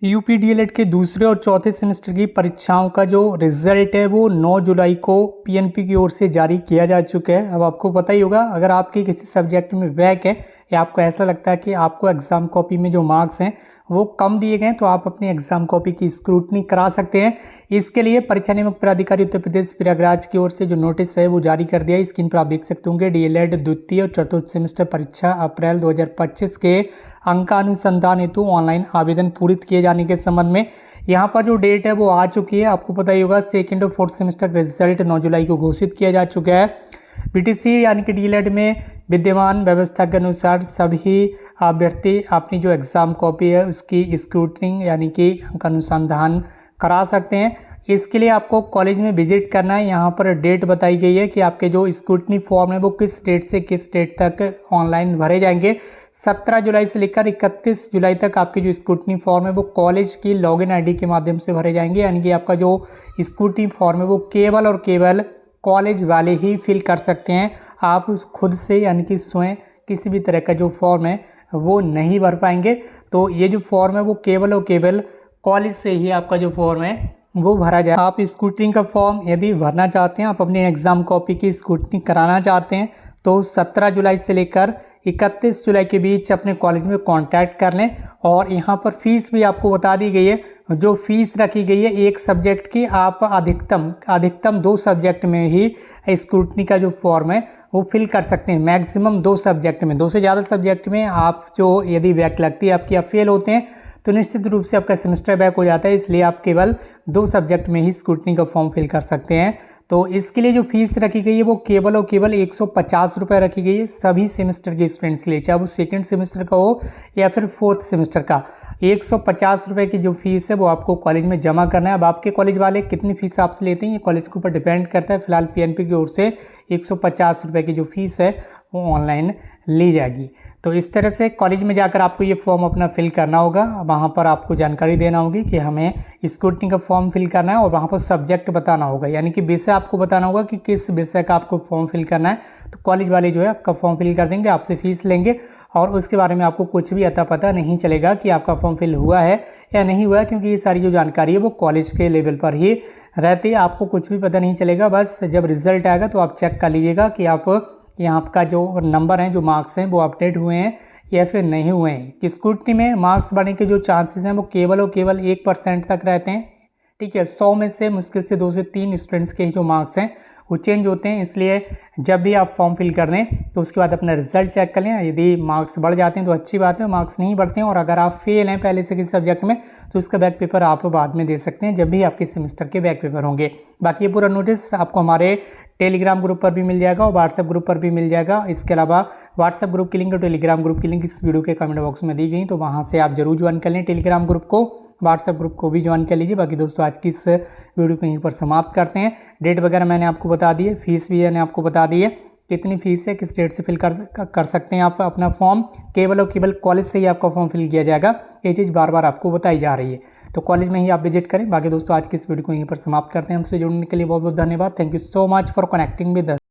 UP DElEd के दूसरे और चौथे सेमेस्टर की परीक्षाओं का जो रिजल्ट है वो 9 जुलाई को पीएनपी की ओर से जारी किया जा चुका है। अब आपको पता ही होगा, अगर आपके किसी सब्जेक्ट में बैक है या आपको ऐसा लगता है कि आपको एग्ज़ाम कॉपी में जो मार्क्स हैं वो कम दिए गए हैं, तो आप अपनी एग्ज़ाम कॉपी की स्क्रूटनी करा सकते हैं। इसके लिए परीक्षा नियामक प्राधिकारी उत्तर प्रदेश प्रयागराज की ओर से जो नोटिस है वो जारी कर दिया है। स्क्रीन पर आप देख सकते होंगे, डीएलएड द्वितीय और चतुर्थ सेमेस्टर परीक्षा अप्रैल 2025 के अंकानुसंधान हेतु ऑनलाइन आवेदन पूरित किए जाने के संबंध में यहाँ पर जो डेट है वो आ चुकी है। आपको पता ही होगा, सेकेंड और फोर्थ सेमेस्टर का रिजल्ट 9 जुलाई को घोषित किया जा चुका है। बीटीसी यानी कि डीएलएड में विद्यमान व्यवस्था के अनुसार सभी अभ्यर्थी अपनी जो एग्ज़ाम कॉपी है उसकी स्क्रूटनिंग यानी कि अंक अनुसंधान करा सकते हैं। इसके लिए आपको कॉलेज में विजिट करना है। यहाँ पर डेट बताई गई है कि आपके जो स्क्रूटनी फॉर्म है वो किस डेट से किस डेट तक ऑनलाइन भरे जाएंगे। 17 जुलाई से लेकर 31 जुलाई तक आपकी जो स्क्रूटनी फॉर्म है वो कॉलेज की लॉगिन आईडी के माध्यम से भरे जाएंगे। यानी कि आपका जो स्क्रूटनी फॉर्म है वो केवल और केवल कॉलेज वाले ही फिल कर सकते हैं। आप उस खुद से यानी कि स्वयं किसी भी तरह का जो फॉर्म है वो नहीं भर पाएंगे। तो ये जो फॉर्म है वो केवल और केवल कॉलेज से ही आपका जो फॉर्म है वो भरा जाए। आप स्क्रूटनी का फॉर्म यदि भरना चाहते हैं, आप अपनी एग्ज़ाम कॉपी की स्क्रूटनी कराना चाहते हैं, तो 17 जुलाई से लेकर 31 जुलाई के बीच अपने कॉलेज में कांटेक्ट कर लें। और यहाँ पर फीस भी आपको बता दी गई है। जो फीस रखी गई है एक सब्जेक्ट की, आप अधिकतम 2 सब्जेक्ट में ही स्क्रूटनी का जो फॉर्म है वो फिल कर सकते हैं। मैक्सिमम 2 सब्जेक्ट में, 2 से ज़्यादा सब्जेक्ट में आप जो यदि बैक लगती है आपकी, आप फेल होते हैं तो निश्चित रूप से आपका सेमेस्टर बैक हो जाता है। इसलिए आप केवल 2 सब्जेक्ट में ही स्क्रूटनी का फॉर्म फिल कर सकते हैं। तो इसके लिए जो फीस रखी गई है वो केवल और केवल 150 रुपये रखी गई है सभी सेमेस्टर के स्टूडेंट्स के लिए, चाहे वो सेकेंड सेमेस्टर का हो या फिर फोर्थ सेमेस्टर का। 150 रुपये की जो फीस है वो आपको कॉलेज में जमा करना है। अब आपके कॉलेज वाले कितनी फीस आपसे लेते हैं ये कॉलेज के ऊपर डिपेंड करता है। फिलहाल पीएनपी की ओर से 150 रुपये की जो फीस है वो ऑनलाइन ली जाएगी। तो इस तरह से कॉलेज में जाकर आपको ये फॉर्म अपना फिल करना होगा। वहाँ पर आपको जानकारी देना होगी कि हमें स्क्रूटनी का फॉर्म फिल करना है और वहाँ पर सब्जेक्ट बताना होगा, यानी कि विषय आपको बताना होगा कि किस विषय का आपको फॉर्म फिल करना है। तो कॉलेज वाले जो है आपका फॉर्म फिल कर देंगे, आपसे फीस लेंगे और उसके बारे में आपको कुछ भी अता पता नहीं चलेगा कि आपका फॉर्म फिल हुआ है या नहीं हुआ है, क्योंकि ये सारी जो जानकारी है वो कॉलेज के लेवल पर ही रहती है। आपको कुछ भी पता नहीं चलेगा। बस जब रिजल्ट आएगा तो आप चेक कर लीजिएगा कि आप यहाँ का जो नंबर हैं, जो मार्क्स हैं वो अपडेट हुए हैं या फिर नहीं हुए हैं। कि स्क्रूटनी में मार्क्स बढ़ने के जो चांसेस हैं वो केवल और केवल 1% तक रहते हैं। ठीक है, 100 में से मुश्किल से 2 से 3 स्टूडेंट्स के जो मार्क्स हैं वो चेंज होते हैं। इसलिए जब भी आप फॉर्म फिल कर दें तो उसके बाद अपना रिजल्ट चेक कर लें। यदि मार्क्स बढ़ जाते हैं तो अच्छी बात है, मार्क्स नहीं बढ़ते हैं और अगर आप फेल हैं पहले से किसी सब्जेक्ट में तो उसका बैक पेपर आप बाद में दे सकते हैं जब भी आपके सेमेस्टर के बैक पेपर होंगे। बाकी ये पूरा नोटिस आपको हमारे टेलीग्राम ग्रुप पर भी मिल जाएगा और व्हाट्सएप ग्रुप पर भी मिल जाएगा। इसके अलावा व्हाट्सएप ग्रुप की लिंक और टेलीग्राम ग्रुप की लिंक इस वीडियो के कमेंट बॉक्स में दी गई, तो वहाँ से आप जरूर ज्वाइन कर लें टेलीग्राम ग्रुप को, व्हाट्सएप ग्रुप को भी ज्वाइन कर लीजिए। बाकी दोस्तों आज की इस वीडियो को यहीं पर समाप्त करते हैं। डेट वगैरह मैंने आपको बता दी है, फीस भी मैंने आपको बता दी है, कितनी फीस है, किस डेट से फिल कर सकते हैं आप अपना फॉर्म। केवल और केवल कॉलेज से ही आपका फॉर्म फिल किया जाएगा, ये चीज़ बार बार आपको बताई जा रही है। तो कॉलेज में ही आप विजिट करें। बाकी दोस्तों आज की इस वीडियो को यहीं पर समाप्त करते हैं। हमसे जुड़ने के लिए बहुत बहुत धन्यवाद। Thank you so much for connecting with us.